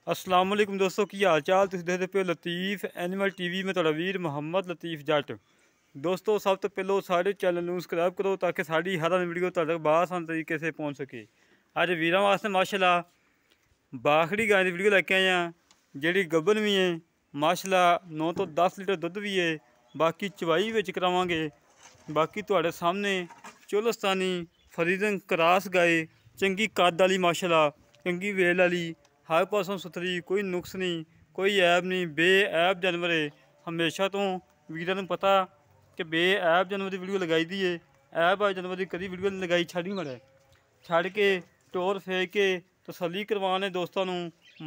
अस्सलाम वालेकुम दोस्तों की हाल चाल। तुसीं देखदे पे लतीफ़ एनिमल टीवी में तुहाडा वीर मुहम्मद लतीफ़ जट। दोस्तों सब तो पहलो सारे चैनल नूं सबसक्राइब करो ताकि साड़ी हर वीडियो तुहाडे तक आसान तरीके से पहुँच सके। अज वीरां वास्ते माशाल्लाह बाखड़ी गाय की वीडियो लैके आए हैं जिहड़ी गब्बन भी है माशाल्लाह 9 तो 10 लीटर दुध भी है। बाकी चवाई विच करावांगे। बाकी तुहाडे सामने चोलस्तानी फरीदन क्रॉस गाय चंगी कद वाली माशाल्लाह चंगी वेल वाली हर पासों सुथरी कोई नुक्स नहीं कोई ऐब नहीं बेऐब जानवर है। हमेशा तो वीरां नूं पता कि बेऐब जानवर की वीडियो लगाई दी है। ऐब वाले जानवर की कभी वीडियो नहीं लगाई। छड़ नहीं मड़े छड़ के टोर फेंक के तसल्ली करवाने दोस्तों नूं।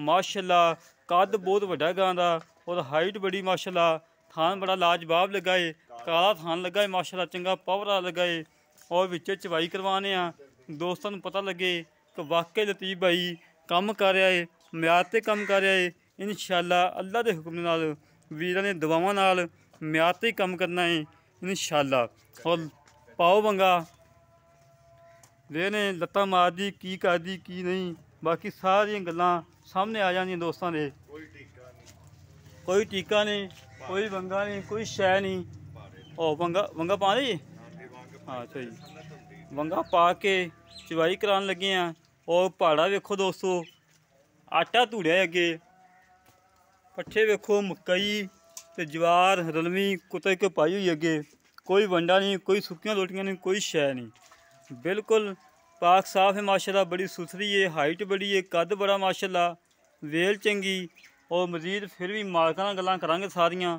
माशाल्लाह कद बहुत वड्डा गां दा और हाइट बड़ी माशाल्लाह। थान बड़ा लाजवाब लगा है काला थान लगा है माशाल्लाह चंगा पावर लगा है। और विच चवाई करवाने दोस्तों नूं पता लगे कि वाकई लतीफ़ भाई काम कर रहा है म्यार ते काम कर रहा है। इंशाअल्लाह अल्लाह के हुक्म नाल वीरां ने दुआवां नाल म्यार ते काम करना है इंशाअल्लाह। और पाओ वंगा वेने लत्तां मारदी की करदी की नहीं बाकी सारियां गल्लां सामने आ जांदियां दोस्तां दे। कोई टीका नहीं कोई वंगा नहीं कोई शै नहीं। और वंगा वंगा पा दे हाँ सही वंगा पा के चवाई करान लगे हैं। और पहाड़ा वेखो दोस्तों आटा धूड़िया अगे पट्ठे वेखो मकई ते जवार रलवी कुतै के पाई हुई अगे कोई वंडा नहीं कोई सुक्कियां रोटियां नहीं कोई शै नहीं बिल्कुल पाक साफ है माशाल्लाह। बड़ी सुथरी है हाइट बड़ी है कद बड़ा माशाल्लाह वेल चंगी। और मजीद फिर भी मालकां नाल गल्लां करांगे सारियां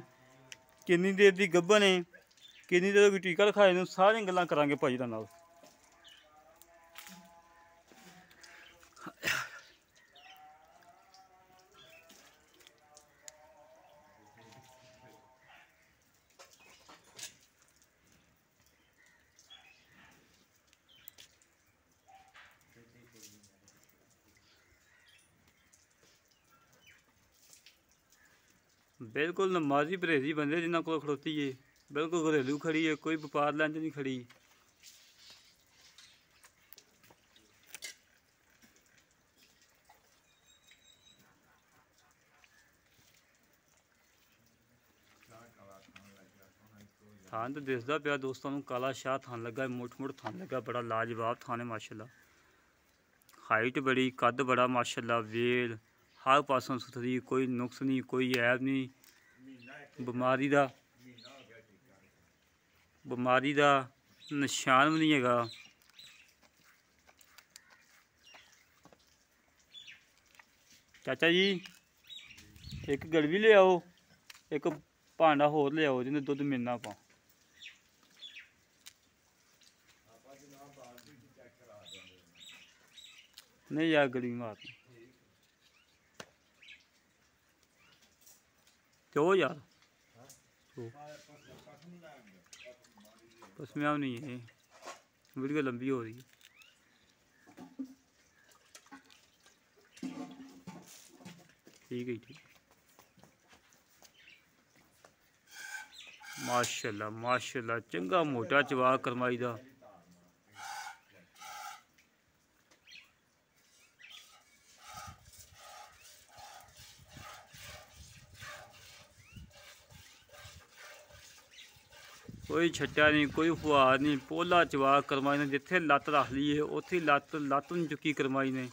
किन्नी देर दी गब्बन है किन्नी देर कोई टीका रखाए नूं सारियां गल्लां करांगे भाई दा नाल। बिल्कुल नमाजी परहेजी बंदे जिन्होंने को खड़ोती है बिल्कुल घरेलू खड़ी है कोई व्यापार लैंच नहीं खड़ी। थान तो दिसदा पिया दोस्तों नूं काला शाह थान लगा मुठ मुठ थान लगा बड़ा लाजवाब थान है माशाल्लाह। हाइट बड़ी कद बड़ा माशाल्लाह वेल हर पासों सुथरी कोई नुक्स नहीं कोई ऐब नहीं बमारी दा निशान भी नहीं हैगा। चाचा जी एक गड़वी ले आओ एक भांडा होर ले आओ जिन्हें दुध मिलना पा। नहीं यार गड़वी मार क्यों यार पसमिया नहीं है वीडियो लंबी हो रही है। ठीक है ठीक माशाल्लाह माशाल्लाह चंगा मोटा चवा करमाई दा। कोई छट्टा नहीं कोई फुहार नहीं पोला चवा करमाई ने जिथे लत्त रख ली है उत्थे लत्त नहीं चुकी करमाई ने।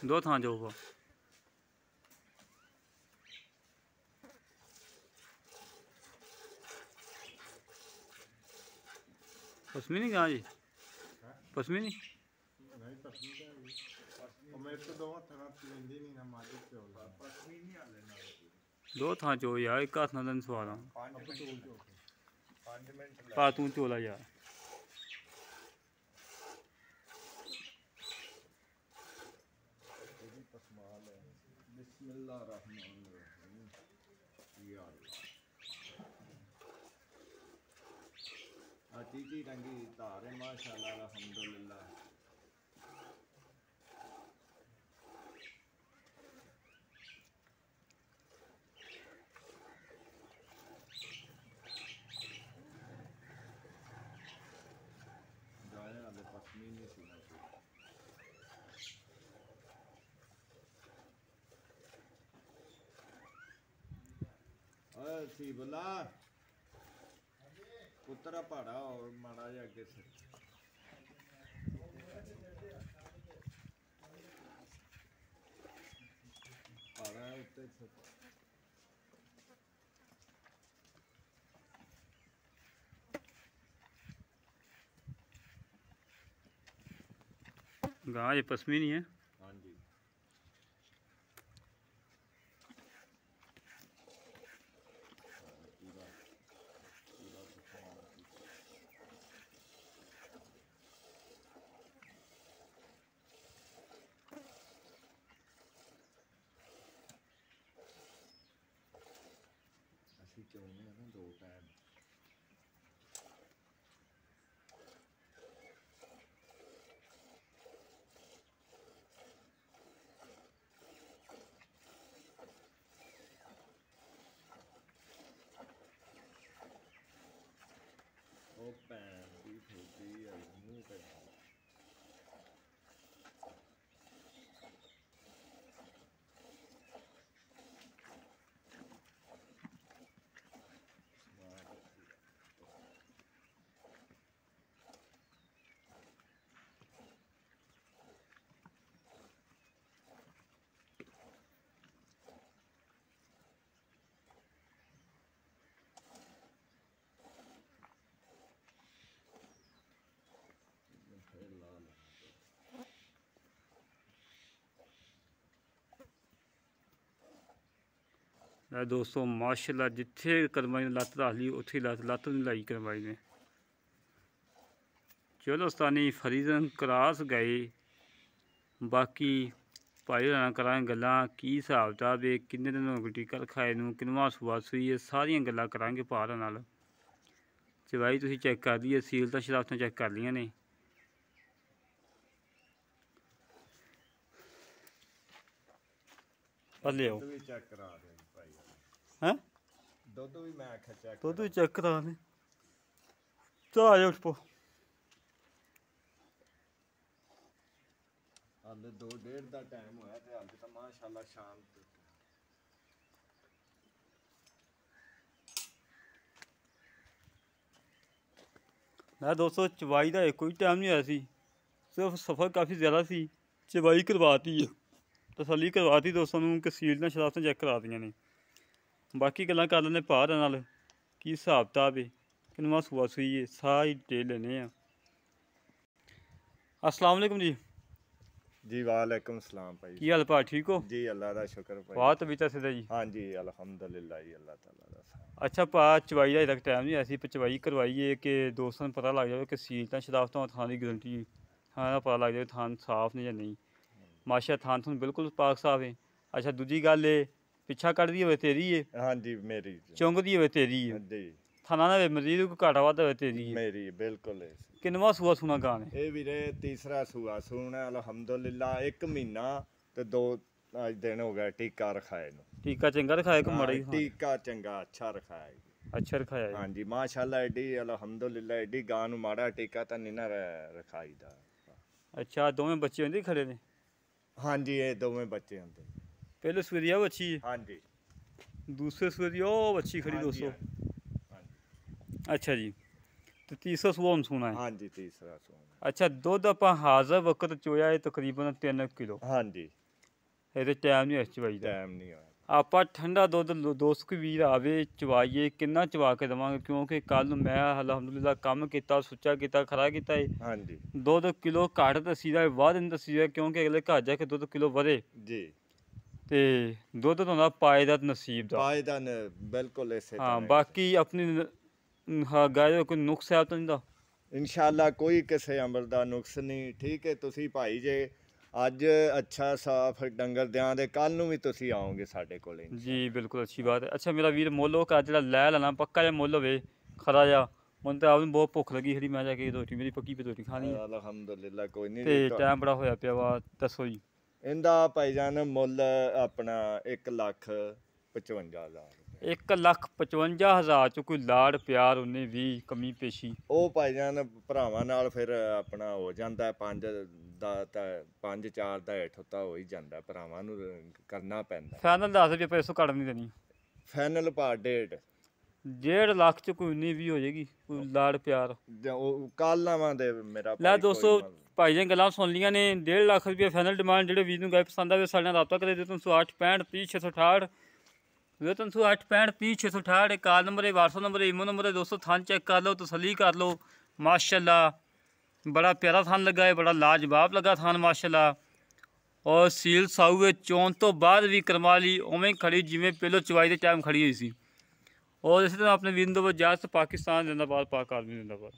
दो थां जाऊगा पसमी नहीं कहाँ जी पसमी नहीं दो थां चो यार एक हाथ नाल सवाल पा तू चोला यार। तीजी रंगी तारे माशाल्लाह अल्हम्दुलिल्लाह। ਓਏ ਸੀ ਬੁਲਾ ਪੁੱਤਰਾ ਪਹਾੜਾ ਔਰ ਮਾੜਾ ਜਿਹਾ ਅੱਗੇ ਸੇ ਪਹਾੜਾ ਉੱਤੇ गाय ये पसमी नहीं है। हाँ जी ਅਸੀਂ ਚਾਹੁੰਦੇ ਹਾਂ ਨਾ 2 ਟਾਈਮ ਉਹ ਭੈਣ ਦੀ ਠੋਡੀ ਆ ਮੂੰਹ ਤੇ दोस्तों माशाल्लाह जिथे करवाई ने लत्त रख ली उत्थे लत्त नहीं लाई करवाई ने। चलो उस्तानी फरीदन क्रास गए बाकी भाई होना करा गल्लां की हिसाब किताब है किन्ने दिन हो गए टीका रखाए नूं किनवा सूआ सूई है सारियां गल्लां करांगे भारा नाल। चवाई तुसीं चैक कर ली है सीलतां शराफतां चैक कर लियां ने। ले आओ ਦੁੱਧ ਵੀ ਚੈੱਕ ਕਰਾ ਦੇ ਭਾਈ हैं ਦੁੱਧ ਵੀ ਮੈਂ ਆਖਿਆ ਚੈੱਕ दुध भी चेक करा दे चल आ जाओ उठ ਹਾਲੇ 2:30 ਦਾ ਟਾਈਮ ਹੋਇਆ ਤੇ ਹਾਲੇ ਤਾਂ ਮਾਸ਼ਾਅੱਲਾ ਸ਼ਾਮ ਤੱਕ मैं दोस्तों चवाई का कोई टाइम नहीं आया सी सिर्फ सफ़र काफ़ी ज़्यादा सी चवाई करवाती है तसली करवाती दोस्तों कि सील शराफतां चेक करा दियां ने। बाकी गल्लां कर लैने भार नाल की हिसाब किताब है किनवा सूआ सूई है सारी डिटेल लेने आ। अस्सलाम वालेकुम जी जी वालेकुम सलाम भाई की हाल भा ठीक हो जी अल्लाह का शुक्र भाई वाह तबीयत सिद्धा जी। हाँ जी अल्हम्दुलिल्लाह जी अल्लाह ताला दा अच्छा भा चवाई का अजे तक टाइम नहीं आया सी पर चवाई करवाई है कि दोस्तों को पता लग जाए कि सीलतां शराफतां थां की गारंटी थां का पता लग जाए थां साफ ने या नहीं। माशा थां थूं बिल्कुल पाक साफ है। अच्छा दूजी गल है पिछा कढ़दी होवे तेरी है हाँ जी मेरी चुंगदी होवे तेरी है जी थाना ना मजीद कोई घाटा वाधा होवे तेरी है। मेरी बिल्कुल है किनवा सूआ सूना गां है ਇਹ ਵੀਰੇ ਤੀਸਰਾ ਸੂਆ ਸੂਣਾ ਅਲਹਮਦੁਲਿਲਾ 1 ਮਹੀਨਾ ਤੇ 2 ਦਿਨ ਹੋ ਗਏ ਟੀਕਾ ਰਖਾਏ ਨੂੰ। टीका चंगा रखाया कि माड़ा ही ਟੀਕਾ ਚੰਗਾ ਅੱਛਾ ਰਖਾਇਆ ਜੀ। अच्छा रखाया है। ਹਾਂਜੀ ਮਾਸ਼ਾਅੱਲਾ ਐਡੀ ਅਲਹਮਦੁਲਿਲਾ ਐਡੀ ਗਾਂ ਨੂੰ ਮਾੜਾ ਟੀਕਾ ਤਾਂ ਨਹੀਂ ਨਾ ਰਖਾਈਦਾ। अच्छा दोवें बच्चे होंदे खड़े ने ਹਾਂਜੀ ਇਹ ਦੋਵੇਂ ਬੱਚੇ ਹੁੰਦੇ पहले सूरिया बच्ची है ਹਾਂਜੀ दूसरे सूरिया ओ बच्ची खड़ी ਹਾਂਜੀ, दोस्तों। ਹਾਂਜੀ अच्छा जी तो तीसरा सूआ हम सुना है। ਹਾਂਜੀ ਤੀਸਰਾ ਸੂਣਾ अच्छा दुध ਆਪਾਂ ਹਾਜ਼ਰ ਵਕਤ ਚੋਇਆ ਹੈ ਤਕਰੀਬਨ 3 ਕਿਲੋ ਹਾਂਜੀ ਇਹਦੇ ਟਾਈਮ ਨਹੀਂ ਇਸ ਚਵਾਈ ਦਾ। ਟਾਈਮ ਨਹੀਂ ਹੋਇਆ ਆਪਾਂ ਠੰਡਾ ਦੁੱਧ ਦੋਸਤ ਕੋਈ ਵੀਰ ਆਵੇ ਚਵਾਈਏ ਕਿੰਨਾ ਚਵਾ ਕੇ ਦੇਵਾਂਗੇ ਕਿਉਂਕਿ ਕੱਲ ਨੂੰ ਮੈਂ ਅਲਹਮਦੁਲਿਲਾ ਕੰਮ ਕੀਤਾ ਸੁੱਚਾ ਕੀਤਾ ਖਰਾ ਕੀਤਾ ਹੈ ਹਾਂਜੀ ਦੁੱਧ ਕਿਲੋ ਘੱਟ ਦੱਸੀਦਾ ਵੱਧ ਨਹੀਂ ਦੱਸੀਦਾ ਕਿਉਂਕਿ ਅਗਲੇ ਘਰ ਜਾ ਕੇ ਦੁੱਧ ਕਿਲੋ ਵਧੇ ਜੀ ਤੇ ਦੁੱਧ ਤੋਂ ਦਾ ਪਾਏਦਾ ਨਸੀਬ ਦਾ ਪਾਇਦਾਨ ਬਿਲਕੁਲ ਇਸੇ ਹਾਂ ਤਰ੍ਹਾਂ ਬਾਕੀ ਆਪਣੀ ਗਾਇ ਦਾ ਕੋਈ ਨੁਕਸ ਹੈ ਤਾਂ ਨਹੀਂ ਦਾ ਇਨਸ਼ਾਅੱਲਾ ਕੋਈ ਕਿਸੇ ਅਮਰ ਦਾ ਨੁਕਸ ਨਹੀਂ। ਠੀਕ ਹੈ ਤੁਸੀਂ ਭਾਈ ਜੇ ਅੱਜ ਅੱਛਾ ਸਾਫ ਡੰਗਰ ਦਿਆਂ ਦੇ ਕੱਲ ਨੂੰ ਵੀ ਤੁਸੀਂ ਆਓਗੇ ਸਾਡੇ ਕੋਲੇ। जी बिल्कुल अच्छी बात है। अच्छा मेरा वीर मुੱਲ का ਜਿਹੜਾ ਲੈ ਲੈਣਾ ਪੱਕਾ ਜਿਹਾ ਮੁੱਲ ਹੋਵੇ ਖਰਾ ਜਿਹਾ ਮੈਨੂੰ ਤਾਂ ਆਪ ਨੂੰ ਬਹੁਤ ਭੁੱਖ ਲੱਗੀ ਖੜੀ ਮੈਂ ਜਾ ਕੇ ਰੋਟੀ ਮੇਰੀ ਪੱਕੀ ਪਈ ਰੋਟੀ ਖਾਣੀ ਹੈ ਅਲਹਮਦੁਲਿਲਾ ਕੋਈ ਨਹੀਂ ਤੇ ਟਾਈਮ ਬੜਾ ਹੋਇਆ ਪਿਆ ਵਾ ਦੱਸੋ ਜੀ। ਇਹਦਾ ਭਾਈਜਾਨ ਮੁੱਲ ਆਪਣਾ 1,55,000 1,55,000 ਚ ਕੋਈ ਲਾੜ ਪਿਆਰ ਉਹਨੇ ਵੀ ਕਮੀ ਪੇਸ਼ੀ ਉਹ ਭਾਈਜਾਨ ਭਰਾਵਾਂ ਨਾਲ ਫਿਰ ਆਪਣਾ ਹੋ ਜਾਂਦਾ 5 ਦਾ ਤਾਂ 5-4 ਦਾ ਹੇਠ ਤਾਂ ਹੋ ਹੀ ਜਾਂਦਾ ਭਰਾਵਾਂ ਨੂੰ ਕਰਨਾ ਪੈਂਦਾ। ਫਾਈਨਲ ਦੱਸ ਵੀ ਆਪਾਂ ਇਸੋਂ ਘੱਟ ਨਹੀਂ ਦੇਣੀ ਫਾਈਨਲ ਪਾ ਡੇਢ 1.5 ਲੱਖ ਚ ਕੋਈ 19-20 ਹੋ ਜਾਏਗੀ, ਕੋਈ ਲਾੜ ਪਿਆਰ। ਉਹ ਕਾਲਾਵਾਂ ਦੇ ਮੇਰਾ ਲੈ ਭਾਈ ਦੋਸਤੋ, ਕੋਈ ਭਾਈ ਦੀਆਂ ਗੱਲਾਂ ਸੁਣ ਲੀਆਂ ਨੇ। 1.5 ਲੱਖ ਰੁਪਏ ਫਾਈਨਲ ਡਿਮਾਂਡ। ਜਿਹੜੇ ਵੀਰ ਨੂੰ ਗਾਇ ਪਸੰਦ ਆਵੇ ਸਾਡੇ ਨਾਲ ਰਾਬਤਾ ਕਰੇ। 308 65 30 668, 308 65 30 668। ਇਹ ਕਾਲ ਨੰਬਰ ਹੈ, WhatsApp ਨੰਬਰ ਹੈ, ਈਮੋ ਨੰਬਰ ਹੈ। ਦੋਸਤੋ ਥਣ ਚੈੱਕ ਕਰ ਲਓ, ਤਸੱਲੀ ਕਰ ਲਓ। ਮਾਸ਼ਾਅੱਲਾ ਬੜਾ ਪਿਆਰਾ ਥਣ ਲੱਗਾ ਹੈ, ਬੜਾ ਲਾਜਵਾਬ ਲੱਗਾ ਥਣ ਮਾਸ਼ਾਅੱਲਾ। ਔਰ ਸੀਲ ਸਾਊ ਹੈ, ਚੋਣ ਤੋਂ ਬਾਅਦ ਵੀ ਕਰਮਾਲੀ ਉਵੇਂ ਖੜੀ ਜਿਵੇਂ ਪਹਿਲੋਂ ਚਵਾਈ ਦੇ ਟਾਈਮ ਖੜੀ ਹੋਈ ਸੀ। ਔਰ ਇਸੇ ਤਰ੍ਹਾਂ ਆਪਣੇ ਵੀਰ ਨੂੰ ਇਜਾਜ਼ਤ। ਪਾਕਿਸਤਾਨ ਜ਼ਿੰਦਾਬਾਦ, ਪਾਕ ਆਰਮੀ ਜ਼ਿੰਦਾਬਾਦ।